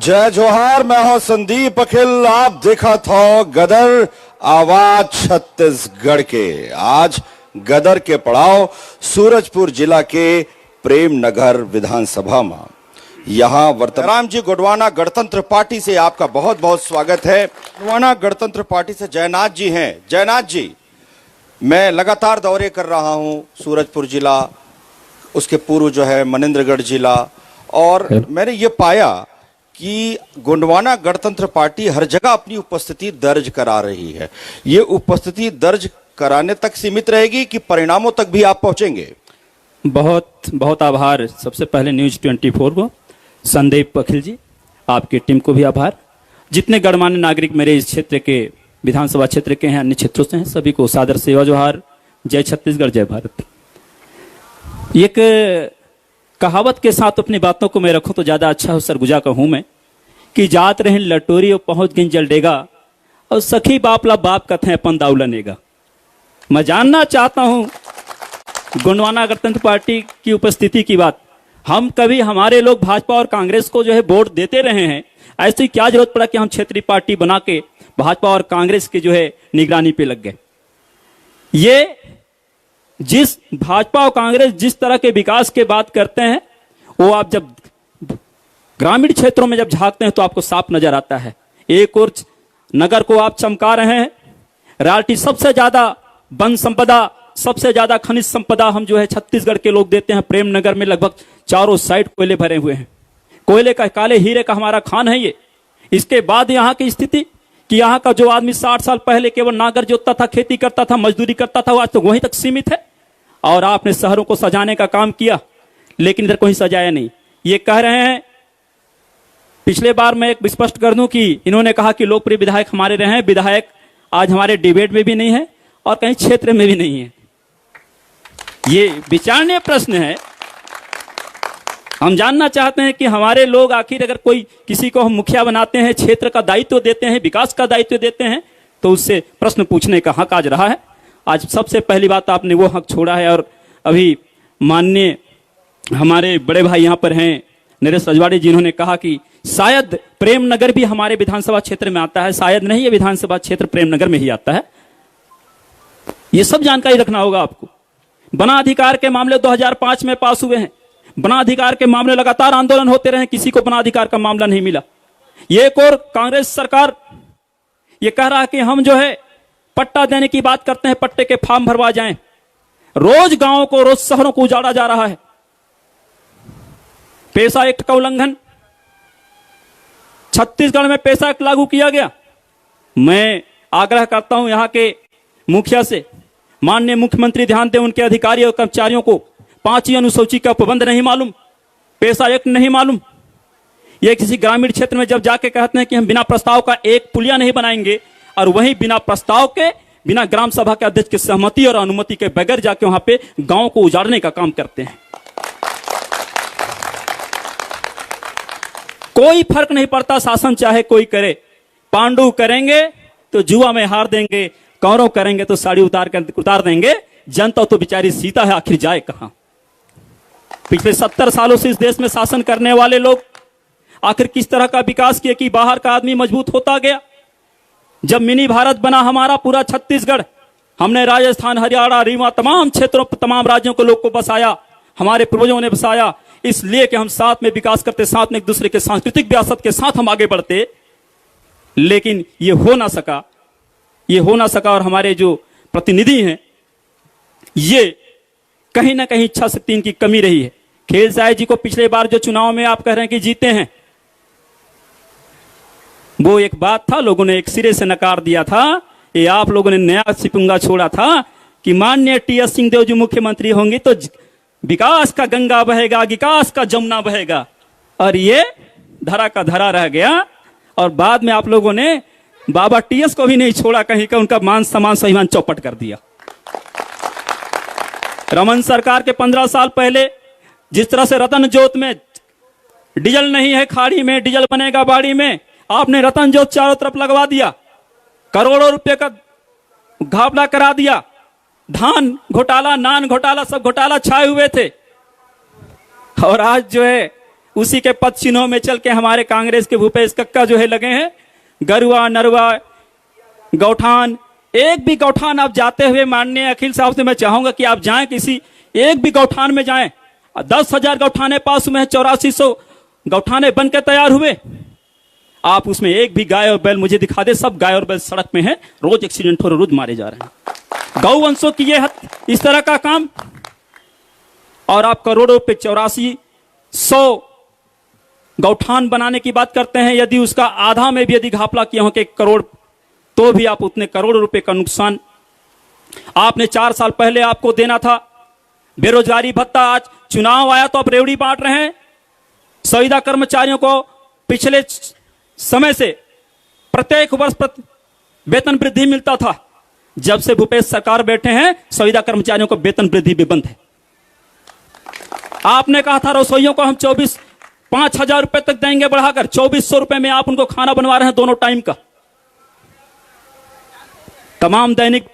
जय जोहार। मैं हूं संदीप अखिल। आप देखा था गदर आवाज छत्तीसगढ़ के। आज गदर के पड़ाव सूरजपुर जिला के प्रेमनगर विधानसभा में। यहां वर्तमान जी गोंडवाना गणतंत्र पार्टी से आपका बहुत बहुत स्वागत है। गोंडवाना गणतंत्र पार्टी से जयनाथ जी हैं। जयनाथ जी, मैं लगातार दौरे कर रहा हूं सूरजपुर जिला, उसके पूर्व जो है मनेन्द्रगढ़ जिला, और मैंने ये पाया कि गोंडवाना गणतंत्र पार्टी हर जगह अपनी उपस्थिति दर्ज करा रही है। ये उपस्थिति दर्ज कराने तक सीमित रहेगी कि परिणामों तक भी आप पहुंचेंगे? बहुत बहुत आभार। सबसे पहले न्यूज 24 को, संदीप अखिल जी, आपकी टीम को भी आभार। जितने गणमान्य नागरिक मेरे इस क्षेत्र के विधानसभा क्षेत्र के हैं, अन्य क्षेत्रों से हैं, सभी को सादर सेवा जोहार। जय छत्तीसगढ़, जय भारत। एक कहावत के साथ अपनी बातों को मैं रखूं तो ज्यादा अच्छा हो, सरगुजा का हूं मैं, कि जात रहें लटोरी और पहुंच गई जलडेगा, और सखी बापला बाप कथे अपन दाउला नेगा। मैं जानना चाहता हूं गोंडवाना गणतंत्र पार्टी की उपस्थिति की बात। हम कभी हमारे लोग भाजपा और कांग्रेस को जो है वोट देते रहे हैं, ऐसी क्या जरूरत पड़ा कि हम क्षेत्रीय पार्टी बना के भाजपा और कांग्रेस के जो है निगरानी पे लग गए? ये जिस भाजपा और कांग्रेस जिस तरह के विकास के बात करते हैं, वो आप जब ग्रामीण क्षेत्रों में जब झांकते हैं तो आपको साफ नजर आता है। एक और नगर को आप चमका रहे हैं, रॉयल्टी सबसे ज्यादा वन संपदा, सबसे ज्यादा खनिज संपदा हम जो है छत्तीसगढ़ के लोग देते हैं। प्रेमनगर में लगभग चारों साइड कोयले भरे हुए हैं, कोयले का, काले हीरे का हमारा खान है ये। इसके बाद यहाँ की स्थिति कि यहाँ का जो आदमी 60 साल पहले केवल नागर जोतता था, खेती करता था, मजदूरी करता था, वो आज तो वहीं तक सीमित है। और आपने शहरों को सजाने का काम किया, लेकिन इधर कोई सजाया नहीं। ये कह रहे हैं, पिछले बार मैं एक स्पष्ट कर दूं कि इन्होंने कहा कि लोकप्रिय विधायक हमारे रहे हैं। विधायक आज हमारे डिबेट में भी नहीं है और कहीं क्षेत्र में भी नहीं है। ये विचारणीय प्रश्न है। हम जानना चाहते हैं कि हमारे लोग आखिर अगर कोई किसी को हम मुखिया बनाते हैं, क्षेत्र का दायित्व देते हैं, विकास का दायित्व देते हैं, तो उससे प्रश्न पूछने का हक आज रहा है। आज सबसे पहली बात आपने वो हक छोड़ा है। और अभी माननीय हमारे बड़े भाई यहाँ पर हैं नरेश रजवाड़ी, जिन्होंने कहा कि शायद प्रेमनगर भी हमारे विधानसभा क्षेत्र में आता है। शायद नहीं, ये विधानसभा क्षेत्र प्रेमनगर में ही आता है। ये सब जानकारी रखना होगा आपको। बना अधिकार के मामले 2005 में पास हुए हैं। बना अधिकार के मामले लगातार आंदोलन होते रहे, किसी को बना अधिकार का मामला नहीं मिला। ये एक और कांग्रेस सरकार ये कह रहा है कि हम जो है पट्टा देने की बात करते हैं, पट्टे के फॉर्म भरवा जाएं। रोज गांवों को, रोज शहरों को उजाड़ा जा रहा है। पैसा एक्ट का उल्लंघन, छत्तीसगढ़ में पैसा एक्ट लागू किया गया। मैं आग्रह करता हूं यहां के मुखिया से, माननीय मुख्यमंत्री ध्यान दें, उनके अधिकारियों और कर्मचारियों को 5वीं अनुसूची का प्रबंध नहीं मालूम, पैसा एक्ट नहीं मालूम। ये किसी ग्रामीण क्षेत्र में जब जाके कहते हैं कि हम बिना प्रस्ताव का एक पुलिया नहीं बनाएंगे, और वहीं बिना प्रस्ताव के, बिना ग्राम सभा के अध्यक्ष की सहमति और अनुमति के बगैर जाके वहां पे गांव को उजाड़ने का काम करते हैं। कोई फर्क नहीं पड़ता, शासन चाहे कोई करे। पांडु करेंगे तो जुआ में हार देंगे, कौरव करेंगे तो साड़ी उतार देंगे। जनता तो बेचारी सीता है, आखिर जाए कहां? पिछले 70 सालों से इस देश में शासन करने वाले लोग आखिर किस तरह का विकास किए कि बाहर का आदमी मजबूत होता गया? जब मिनी भारत बना हमारा पूरा छत्तीसगढ़, हमने राजस्थान, हरियाणा, रीवा, तमाम क्षेत्रों, तमाम राज्यों के लोग को बसाया, हमारे पूर्वजों ने बसाया, इसलिए कि हम साथ में विकास करते, साथ में एक दूसरे के सांस्कृतिक विरासत के साथ हम आगे बढ़ते। लेकिन ये हो ना सका, ये हो ना सका। और हमारे जो प्रतिनिधि हैं, ये कहीं ना कहीं इच्छा शक्ति इनकी कमी रही है। खेल साय जी को पिछले बार जो चुनाव में आप कह रहे हैं कि जीते हैं, वो एक बात था, लोगों ने एक सिरे से नकार दिया था। ये आप लोगों ने नया सिपुंगा छोड़ा था कि माननीय टी.एस. सिंहदेव जी मुख्यमंत्री होंगे तो विकास का गंगा बहेगा, विकास का जमुना बहेगा, और ये धरा का धरा रह गया। और बाद में आप लोगों ने बाबा टी.एस. को भी नहीं छोड़ा, कहीं का उनका मान सम्मान स्वाभिमान चौपट कर दिया। रमन सरकार के 15 साल पहले जिस तरह से रतन जोत में डीजल नहीं है, खाड़ी में डीजल बनेगा बाड़ी में, आपने रतन जोत चारों तरफ लगवा दिया, करोड़ों रुपए का घापला करा दिया। धान घोटाला, नान घोटाला, सब घोटाला छाए हुए थे। और आज जो है उसी के पद चिन्हों में चल के हमारे कांग्रेस के भूपेश कक्का जो है लगे हैं। गरुआ, नरवा, गौठान, एक भी गौठान आप जाते हुए माननीय अखिल साहब से मैं चाहूंगा कि आप जाएं, किसी एक भी गौठान में जाएं। 10,000 गौठाने पास में 8400 गौठाने बन के तैयार हुए। आप उसमें एक भी गाय और बैल मुझे दिखा दे, सब गाय और बैल सड़क में है, रोज एक्सीडेंट हो रहे, रोज मारे जा रहे हैं। गौवंशों की ये इस तरह का काम, और आप करोड़ों पे 8400 गौठान बनाने की बात करते हैं। यदि उसका आधा में भी यदि घापला किया हो कि 1 करोड़, तो भी आप उतने करोड़ रुपए का नुकसान आपने 4 साल पहले आपको देना था। बेरोजगारी भत्ता, आज चुनाव आया तो आप रेवड़ी बांट रहे हैं। संविदा कर्मचारियों को पिछले समय से प्रत्येक वर्ष वेतन वृद्धि मिलता था। जब से भूपेश सरकार बैठे हैं, संविदा कर्मचारियों को वेतन वृद्धि भी बंद है। आपने कहा था रसोइयों को हम 5,000 रुपए तक देंगे बढ़ाकर, 2,400 रुपए में आप उनको खाना बनवा रहे हैं दोनों टाइम का। तमाम दैनिक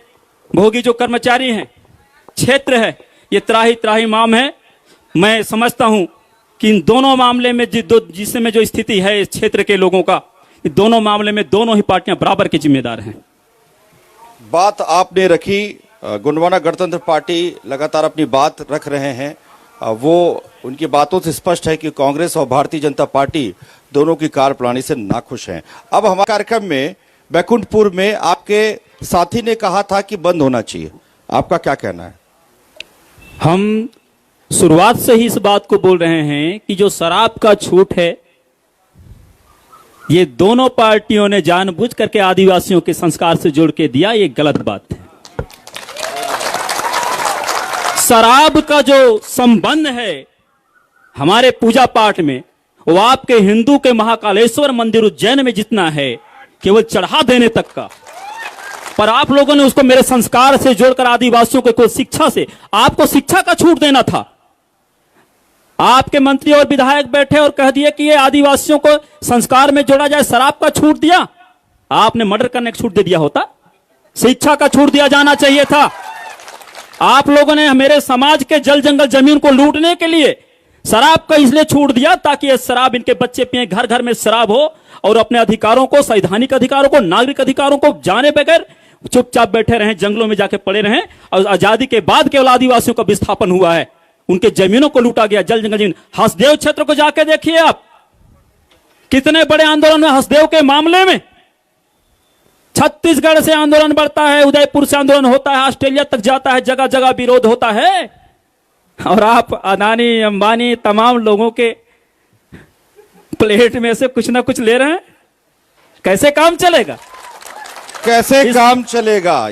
भोगी जो कर्मचारी हैं, क्षेत्र है, ये त्राही त्राही माम है। मैं समझता हूं कि इन दोनों मामले में जिसमें जो स्थिति है इस क्षेत्र के लोगों का, इन दोनों मामले में दोनों ही पार्टियां बराबर के जिम्मेदार हैं। बात आपने रखी, गोंडवाना गणतंत्र पार्टी लगातार अपनी बात रख रहे हैं। वो उनकी बातों से स्पष्ट है कि कांग्रेस और भारतीय जनता पार्टी दोनों की कार्यप्रणाली से नाखुश हैं। अब हमारे कार्यक्रम में बैकुंठपुर में आपके साथी ने कहा था कि बंद होना चाहिए, आपका क्या कहना है? हम शुरुआत से ही इस बात को बोल रहे हैं कि जो शराब का छूट है, ये दोनों पार्टियों ने जानबूझ करके आदिवासियों के संस्कार से जोड़ के दिया, ये गलत बात है। शराब का जो संबंध है हमारे पूजा पाठ में, वो आपके हिंदू के महाकालेश्वर मंदिर उज्जैन में जितना है, केवल चढ़ा देने तक का। पर आप लोगों ने उसको मेरे संस्कार से जोड़कर आदिवासियों को कोई शिक्षा से, आपको शिक्षा का छूट देना था। आपके मंत्री और विधायक बैठे और कह दिए कि ये आदिवासियों को संस्कार में जोड़ा जाए, शराब का छूट दिया। आपने मर्डर करने का छूट दे दिया होता, शिक्षा का छूट दिया जाना चाहिए था। आप लोगों ने मेरे समाज के जल जंगल जमीन को लूटने के लिए शराब का इसलिए छूट दिया ताकि ये शराब इनके बच्चे पिए, घर घर में शराब हो, और अपने अधिकारों को, संवैधानिक अधिकारों को, नागरिक अधिकारों को जाने बगैर चुपचाप बैठे रहें, जंगलों में जाके पड़े रहें। और आजादी के बाद केवल आदिवासियों का विस्थापन हुआ है, उनके जमीनों को लूटा गया, जल जंगल जमीन। हसदेव क्षेत्र को जाके देखिए आप, कितने बड़े आंदोलन में हसदेव के मामले में छत्तीसगढ़ से आंदोलन बढ़ता है, उदयपुर से आंदोलन होता है, ऑस्ट्रेलिया तक जाता है, जगह जगह विरोध होता है। और आप अदानी, अंबानी, तमाम लोगों के प्लेट में से कुछ ना कुछ ले रहे हैं। कैसे काम चलेगा? कैसे काम चलेगा?